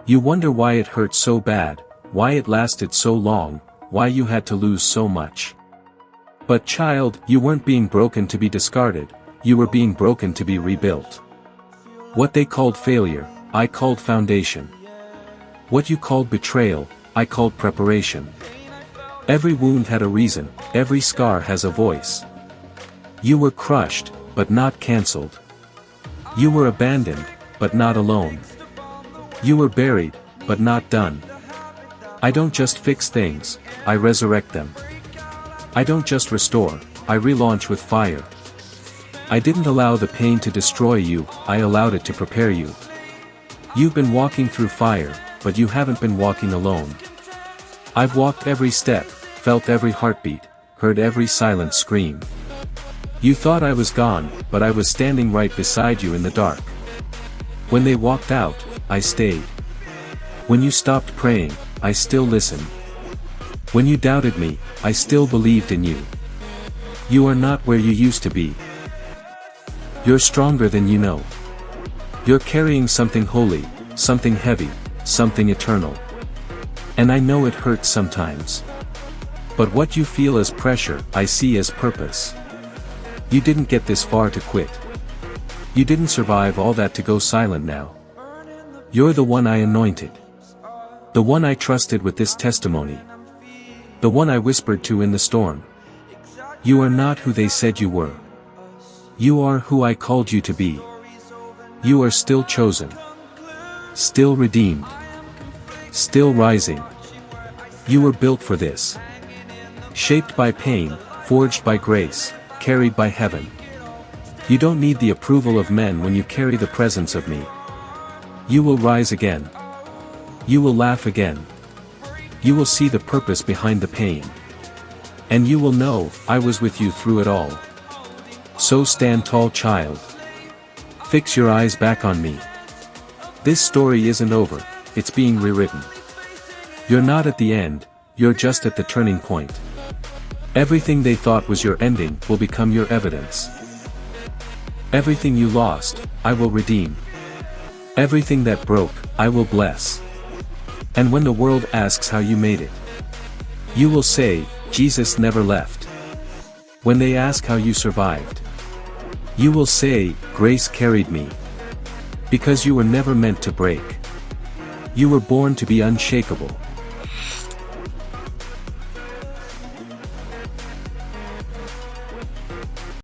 You wonder why it hurt so bad, why it lasted so long, why you had to lose so much. But child, you weren't being broken to be discarded, you were being broken to be rebuilt. What they called failure, I called foundation. What you called betrayal, I called preparation. Every wound had a reason, every scar has a voice. You were crushed, but not cancelled. You were abandoned, but not alone. You were buried, but not done. I don't just fix things, I resurrect them. I don't just restore, I relaunch with fire. I didn't allow the pain to destroy you, I allowed it to prepare you. You've been walking through fire, but you haven't been walking alone. I've walked every step, felt every heartbeat, heard every silent scream. You thought I was gone, but I was standing right beside you in the dark. When they walked out, I stayed. When you stopped praying, I still listened. When you doubted me, I still believed in you. You are not where you used to be. You're stronger than you know. You're carrying something holy, something heavy, something eternal. And I know it hurts sometimes. But what you feel as pressure, I see as purpose. You didn't get this far to quit. You didn't survive all that to go silent now. You're the one I anointed. The one I trusted with this testimony. The one I whispered to in the storm. You are not who they said you were. You are who I called you to be. You are still chosen. Still redeemed. Still rising. You were built for this. Shaped by pain, forged by grace, carried by heaven. You don't need the approval of men when you carry the presence of me. You will rise again. You will laugh again. You will see the purpose behind the pain. And you will know, I was with you through it all. So stand tall, child. Fix your eyes back on me. This story isn't over, it's being rewritten. You're not at the end, you're just at the turning point. Everything they thought was your ending will become your evidence. Everything you lost, I will redeem. Everything that broke, I will bless. And when the world asks how you made it, you will say, Jesus never left. When they ask how you survived, you will say, grace carried me. Because you were never meant to break. You were born to be unshakable.